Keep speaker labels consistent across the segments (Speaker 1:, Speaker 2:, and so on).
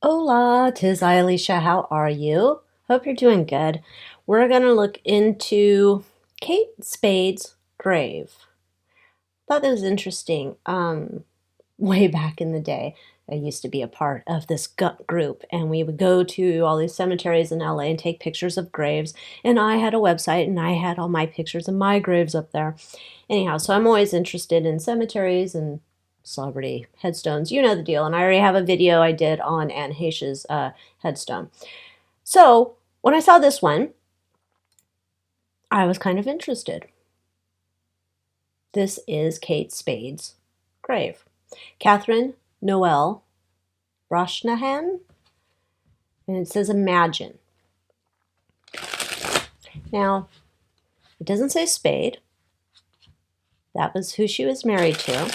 Speaker 1: Hola, tis Alycia. How are you? Hope you're doing good. We're going to look into Kate Spade's grave. Thought that was interesting. Way back in the day, I used to be a part of this group, and we would go to all these cemeteries in LA and take pictures of graves. And I had a website, and I had all my pictures of my graves up there. Anyhow, so I'm always interested in cemeteries and celebrity headstones. You know the deal. And I already have a video I did on Anne Heche's headstone. So when I saw this one, I was kind of interested. This is Kate Spade's grave. Catherine Noel Roshnahan, and it says Imagine. Now, it doesn't say Spade. That was who she was married to.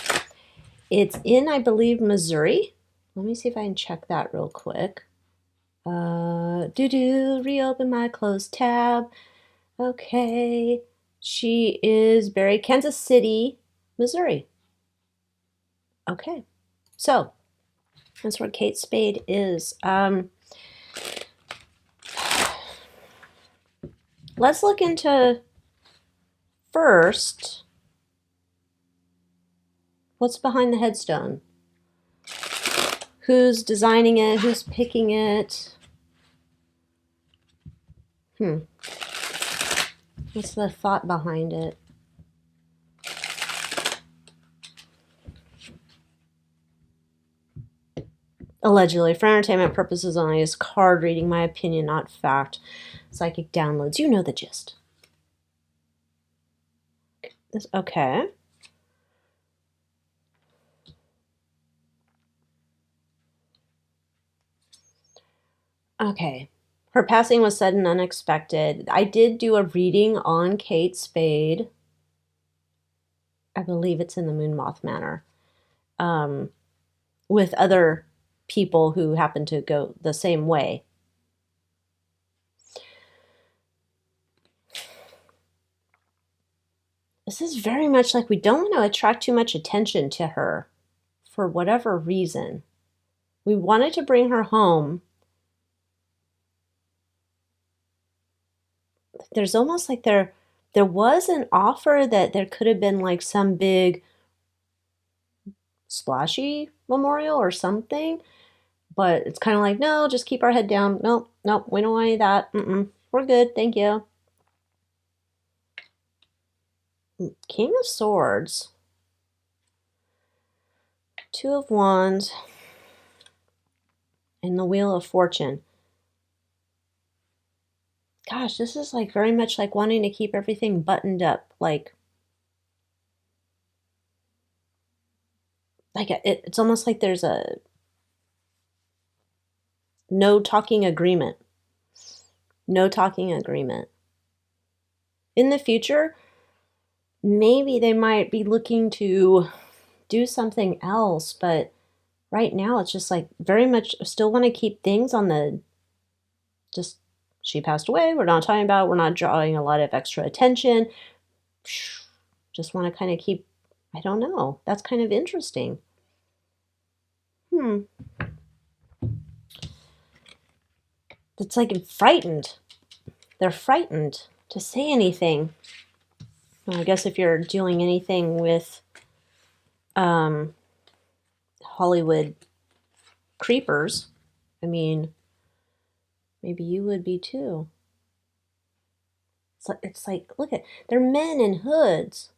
Speaker 1: It's in, I believe, Missouri. Let me see if I can check that real quick. Reopen my closed tab. Okay. She is buried Kansas City, Missouri. Okay. So, that's where Kate Spade is. Let's look into first what's behind the headstone. Who's designing it? Who's picking it? What's the thought behind it? Allegedly, for entertainment purposes only, is card reading, my opinion, not fact. Psychic downloads. You know the gist. Okay. Okay. Her passing was sudden and unexpected. I did do a reading on Kate Spade. I believe it's in the Moon Moth Manor. With other people who happen to go the same way. This is very much like we don't want to attract too much attention to her for whatever reason. We wanted to bring her home. There's almost like there was an offer that there could have been like some big splashy memorial or something, but it's kind of like, no, just keep our head down. Nope, we don't want any of that. We're good, thank you. King of Swords, Two of Wands, and the Wheel of Fortune. Gosh, this is like very much like wanting to keep everything buttoned up. Like it's almost like there's a no talking agreement. No talking agreement. In the future, maybe they might be looking to do something else, but right now it's just like very much still want to keep things on the just she passed away. We're not talking about, we're not drawing a lot of extra attention. Just want to kind of keep, I don't know. That's kind of interesting. It's like frightened. They're frightened to say anything. Well, I guess if you're doing anything with Hollywood creepers, I mean, maybe you would be too. It's like, look at, they're men in hoods.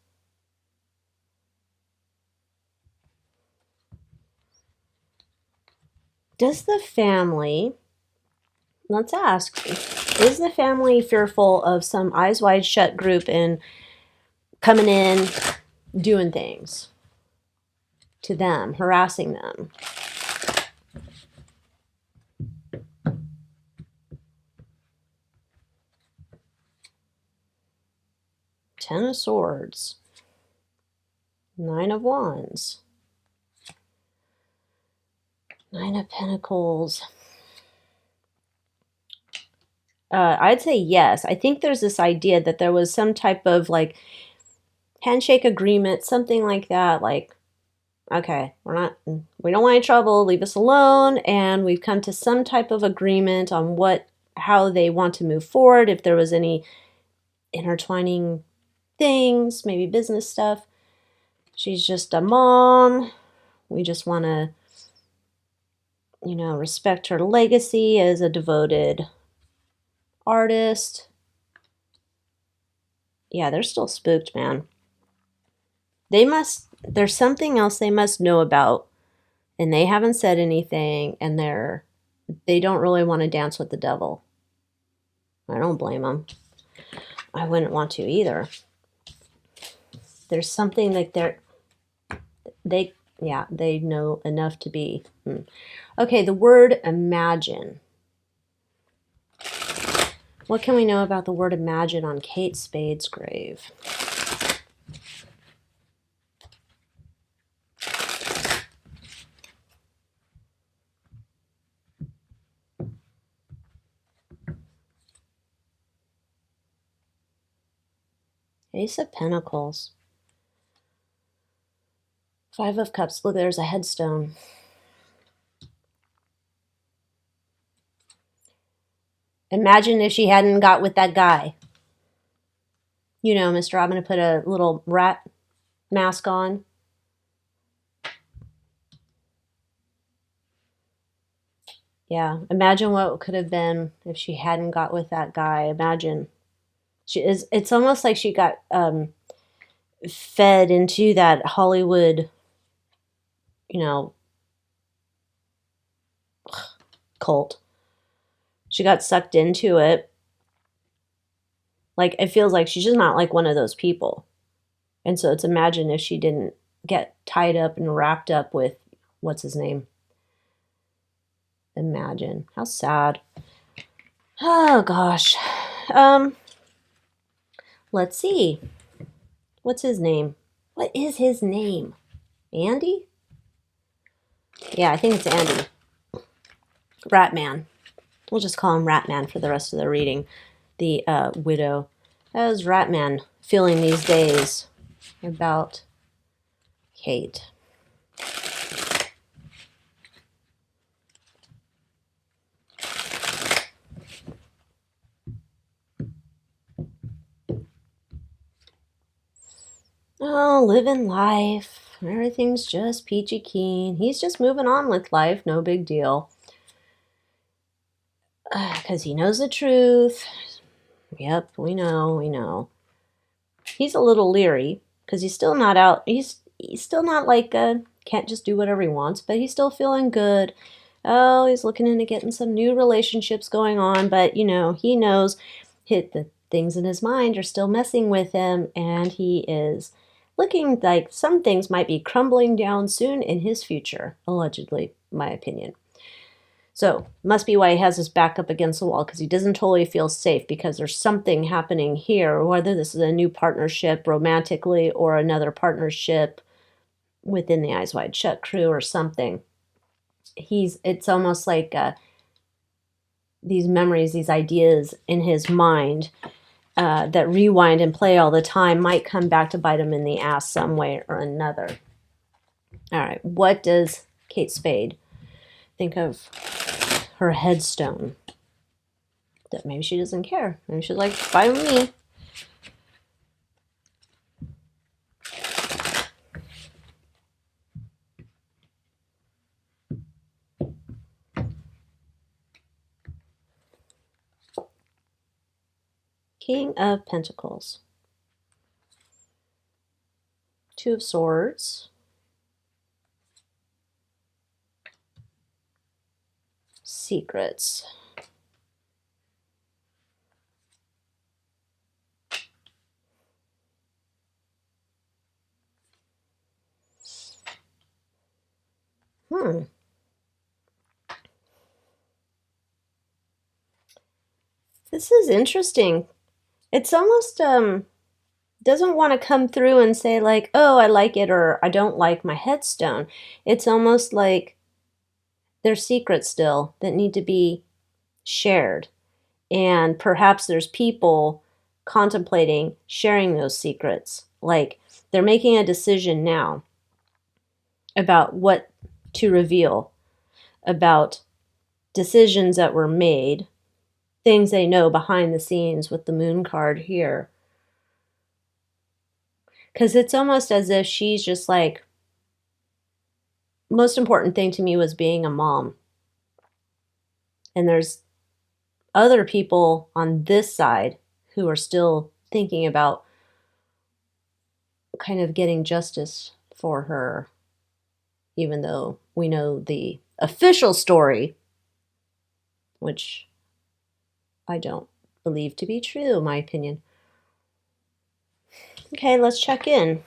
Speaker 1: Does the family, let's ask, is the family fearful of some eyes wide shut group and coming in, doing things to them, harassing them? Ten of Swords, Nine of Wands, Nine of Pentacles. I'd say yes. I think there's this idea that there was some type of like handshake agreement, something like that. Like Okay, we don't want any trouble, leave us alone, and we've come to some type of agreement on how they want to move forward, if there was any intertwining things, maybe business stuff. She's just a mom. We just want to, respect her legacy as a devoted artist. Yeah, they're still spooked, man. There's something else they must know about, and they haven't said anything, and they don't really want to dance with the devil. I don't blame them. I wouldn't want to either. There's something like they know enough to be. Okay, the word imagine. What can we know about the word imagine on Kate Spade's grave? Ace of Pentacles. Five of Cups. Look, there's a headstone. Imagine if she hadn't got with that guy. Mister, I'm going to put a little rat mask on. Yeah, imagine what it could have been if she hadn't got with that guy. Imagine. It's almost like she got fed into that Hollywood, cult. She got sucked into it. Like, it feels like she's just not like one of those people. And so it's imagine if she didn't get tied up and wrapped up with, what's his name? Imagine. How sad. Oh, gosh. Let's see. What's his name? What is his name? Andy? Yeah, I think it's Andy. Ratman. We'll just call him Ratman for the rest of the reading. The widow. How's Ratman feeling these days about Kate? Oh, living life. Everything's just peachy keen. He's just moving on with life. No big deal. Because he knows the truth. Yep, we know. He's a little leery because he's still not out. He's still not like can't just do whatever he wants, but he's still feeling good. Oh, he's looking into getting some new relationships going on, but he knows the things in his mind are still messing with him, and he is looking like some things might be crumbling down soon in his future, allegedly, my opinion. So, must be why he has his back up against the wall, because he doesn't totally feel safe, because there's something happening here, whether this is a new partnership romantically or another partnership within the Eyes Wide Shut crew or something. It's almost like these memories, these ideas in his mind that rewind and play all the time might come back to bite him in the ass some way or another. All right, what does Kate Spade think of her headstone? That maybe she doesn't care. Maybe she's like, fine with me. King of Pentacles. Two of Swords. Secrets. This is interesting. It's almost doesn't want to come through and say like, oh, I like it or I don't like my headstone. It's almost like there's secrets still that need to be shared. And perhaps there's people contemplating sharing those secrets. Like, they're making a decision now. about what to reveal, about decisions that were made, things they know behind the scenes with the moon card here. Because it's almost as if she's just like, most important thing to me was being a mom. And there's other people on this side who are still thinking about kind of getting justice for her, even though we know the official story, which I don't believe to be true, in my opinion. Okay, let's check in.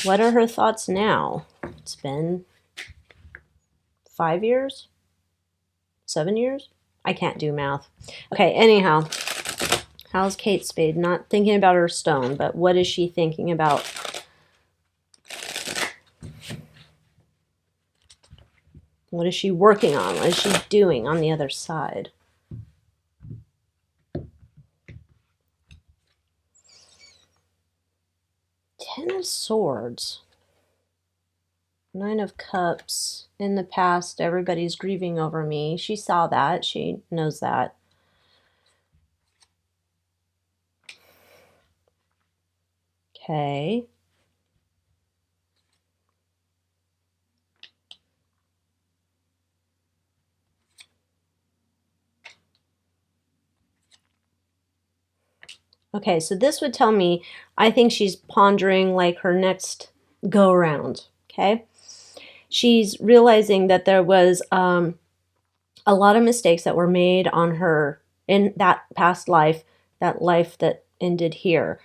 Speaker 1: What are her thoughts now? It's been 5 years? 7 years? I can't do math. Okay, anyhow, how's Kate Spade? Not thinking about her stone, but what is she thinking about? What is she working on? What is she doing on the other side? Ten of Swords. Nine of Cups. In the past, everybody's grieving over me. She saw that. She knows that. Okay. Okay, so this would tell me, I think she's pondering like her next go around, okay? She's realizing that there was a lot of mistakes that were made on her in that past life, that life that ended here.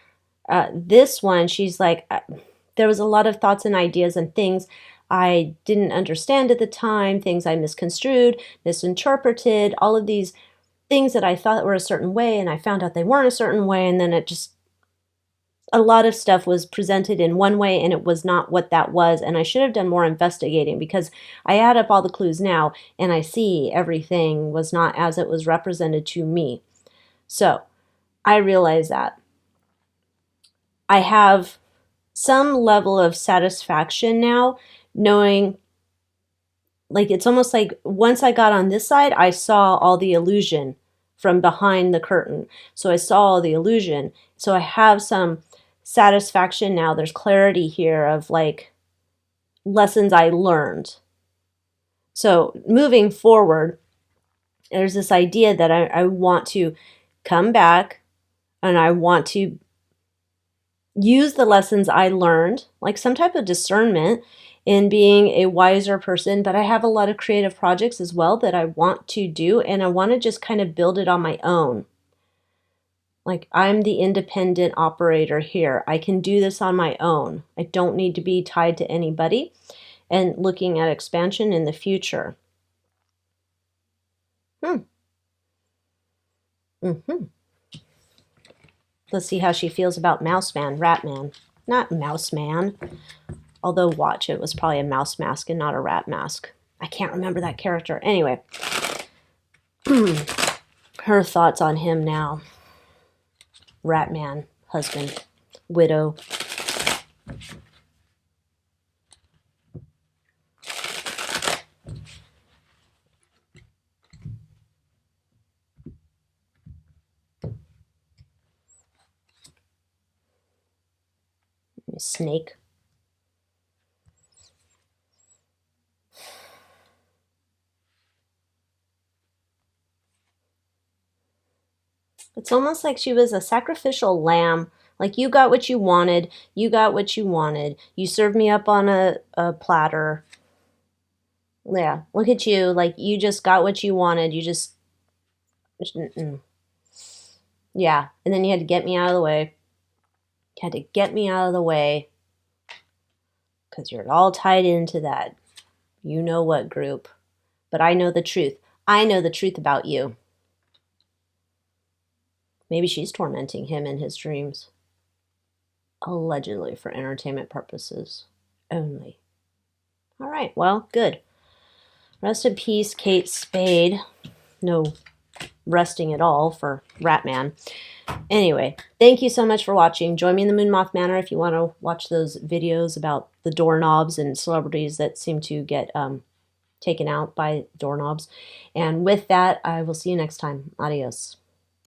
Speaker 1: This one, she's like, there was a lot of thoughts and ideas and things I didn't understand at the time, things I misconstrued, misinterpreted, all of these things that I thought were a certain way, and I found out they weren't a certain way, and then it just, a lot of stuff was presented in one way, and it was not what that was, and I should have done more investigating, because I add up all the clues now, and I see everything was not as it was represented to me. So, I realize that. I have some level of satisfaction now, knowing, like, it's almost like once I got on this side, I saw all the illusion from behind the curtain. So I saw all the illusion. So I have some satisfaction now. There's clarity here of like lessons I learned. So moving forward, there's this idea that I want to come back and I want to use the lessons I learned, like some type of discernment in being a wiser person, but I have a lot of creative projects as well that I want to do, and I want to just kind of build it on my own. Like, I'm the independent operator here. I can do this on my own. I don't need to be tied to anybody, and looking at expansion in the future. Let's see how she feels about Mouse Man, Rat Man. Not Mouse Man. Although, watch, it was probably a mouse mask and not a rat mask. I can't remember that character. Anyway, her thoughts on him now. Rat Man, husband, widow. Snake. It's almost like she was a sacrificial lamb. Like, you got what you wanted. You got what you wanted. You served me up on a platter. Yeah, look at you. Like, you just got what you wanted. You just... Yeah, and then you had to get me out of the way. You had to get me out of the way. Because you're all tied into that. You know what group. But I know the truth. I know the truth about you. Maybe she's tormenting him in his dreams. Allegedly for entertainment purposes only. All right, well, good. Rest in peace, Kate Spade. No resting at all for Ratman. Anyway, thank you so much for watching. Join me in the Moon Moth Manor if you want to watch those videos about the doorknobs and celebrities that seem to get taken out by doorknobs. And with that, I will see you next time. Adios.